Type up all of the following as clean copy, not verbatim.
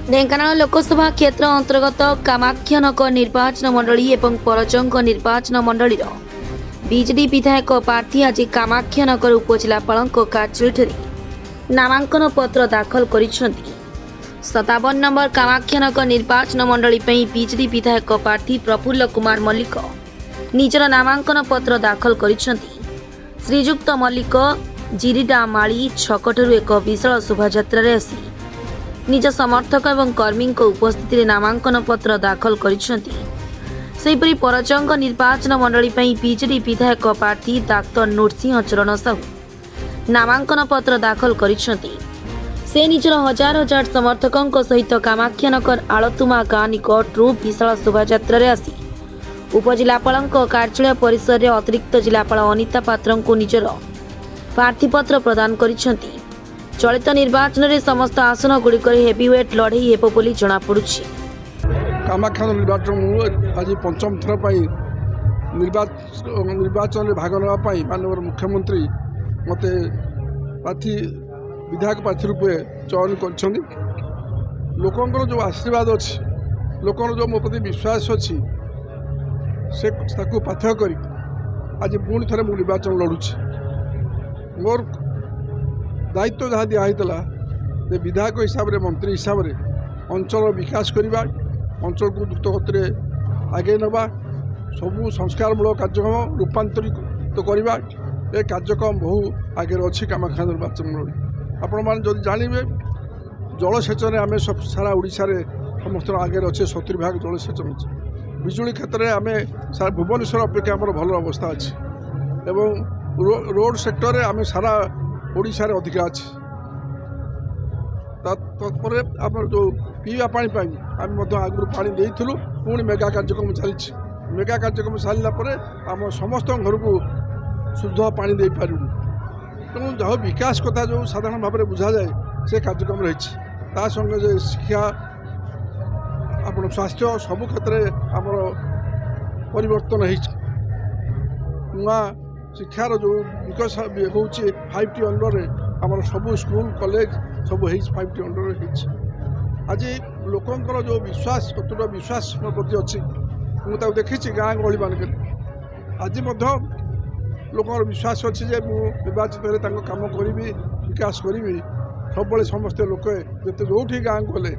ढेंकानाल लोकसभा क्षेत्र अंतर्गत कामाख्यानगर निर्वाचन मंडली एवं परजंग निर्वाचन मंडली बीजेडी विधायक प्रार्थी आज कामाख्यानगर उपजिलापाल कार्यालय नामांकन पत्र दाखल करिसेंती। 57 नंबर कामाख्यानगर निर्वाचन मंडली बीजेडी विधायक प्रार्थी प्रफुल्ल कुमार मल्लिक निजर नामांकन पत्र दाखल करिसेंती। श्रीजुक्त मल्लिक जिरीडामाली छकठू एक विशाल शोभायात्रा आसी निज समर्थक एवं कर्मी उपस्थित नामांकन पत्र दाखल करिसेंती। सेहिपरि परजंग निर्वाचन मंडली बीजेडी विधायक प्रार्थी डाक्टर नृसिंह चरण साहू नामांकन पत्र दाखल करिसेंती। से निजर हजार हजार समर्थकों सहित कामाख्यानगर आलतुमा गाँ निकटू विशाल शोभायात्रा आसी उपजिलापाल कार्यालय परिसर में अतिरिक्त जिलापाल अनिता पात्र को निजर प्रार्थीपत्र प्रदान करिसेंती। चलित निर्वाचन में समस्त आसन गुड़िक हेवीवेट लड़े होली जमापड़ी। कामाख्या निर्वाचन आज पंचम थर निर्वाचन में भाग नापी माननीय मुख्यमंत्री मत प्रार्थी विधायक प्रार्थी रूपे चयन कर लोकंर जो आशीर्वाद अच्छी लोकर जो मो प्रति विश्वास अच्छी से पाथ्य कर आज पुणी थे मुझे निर्वाचन लड़ुची। मोर दायित्व जहाँ दिखाई विधायक हिसाब से मंत्री हिसाब से अंचल विकास करवा अंचल को द्रुत गति आगे नवा सबू संस्कारमूलक कार्यक्रम रूपांतरित करवा ये कार्यक्रम बहु आगे अच्छी कामाख्या निर्वाचन मंडली। आपण मैंने जब जानवे जलसेचन आम सब सारा ओडिशा रे समस्त आगे अच्छे 70 भाग जलसेचन अच्छे। बिजुली क्षेत्र में आम सारा भुवनेश्वर अपेक्षा आम भल अवस्था अच्छी एवं रोड सेक्टर में आम सारा ओडिशा रे अधिका अच्छे। तत्पर आम जो पीवा पानी आम आगु पानी देलु पुणी मेगा कार्यक्रम चली मेगा कार्यक्रम सारापर आम समस्त घर को शुद्ध पानी दे पारू। तेणु जहाँ विकास कथा जो साधारण भाव में बुझा जाए से कार्यक्रम रही संगे शिक्षा आप स्वास्थ्य सबु क्षेत्र में आमर परिवर्तन नुआ शिक्षार जो विकास हो 5T अंडर आमर सबू स्कूल कॉलेज सब 5T अंडर आज लोकंर जो विश्वास कतटा विश्वास मो प्रति अच्छी मुझे देखी गाँ गहली मानक आज लोकर विश्वास अच्छी जे निर्वाचित काम करी विकास करी सब समस्ते लोक जिते जो गाँ गले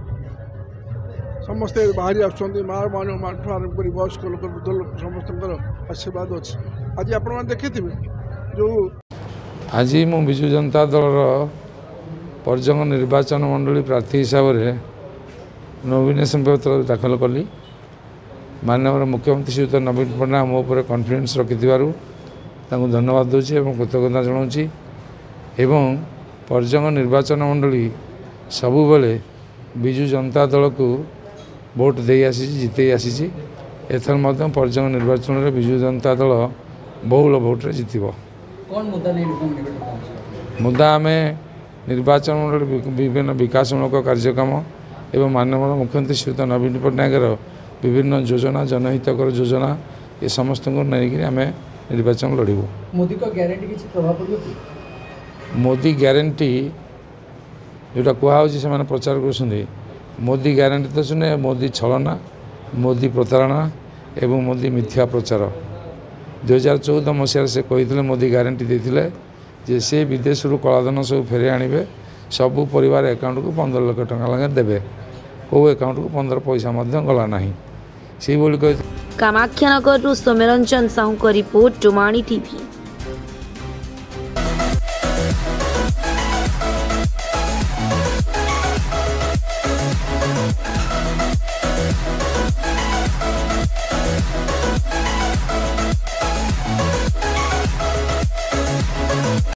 समस्ते बाहरी आसुँच माँ माठू आरम्भ कर वयस्क लोक वृद्ध लोक समस्त आशीर्वाद अच्छी। आज आप देखी जो आज मु विजु जनता दल परजंग निर्वाचन मंडली प्रार्थी हिसाब से नॉमिनेशन पत्र दाखल कली। माननीय मुख्यमंत्री श्रीयुत नवीन पट्टनायक मो पर कॉन्फिडेंस रखि धन्यवाद दूसरी और कृतज्ञता जनाऊँगी। परजंग निर्वाचन मंडली सबुबले विजु जनता दल को भोट दे आसी जिते आसी एथर परजंग निर्वाचन में विजु जनता दल बहुल भोट्रे जितब। मुद्दा आम निर्वाचन मंडल विभिन्न विकासमूलक कार्यक्रम एवं माननीय मुख्यमंत्री श्रीयुत नवीन पट्टनायक विभिन्न योजना जनहितकर योजना ये समस्त को नहीं आम निर्वाचन लड़ू। मोदी का ग्यारंटी किसी प्रभाव पड़े? मोदी ग्यारंटी जोटा कहु से प्रचार कर मोदी ग्यारंटी तो सुने मोदी छलना मोदी प्रतारणा एवं मोदी मिथ्या प्रचार 2014 मसीह से कही मोदी ग्यारंटी देते जे से विदेश कलाधन सब फेरे आणवे सबू परिवार अकाउंट को 15 लाख टका लगे देवे को अकाउंट को 15 पैसा गला ना से बोली कही। कामाख्यानगर सौम्यरंजन साहू का रिपोर्ट टुमाणी टीवी।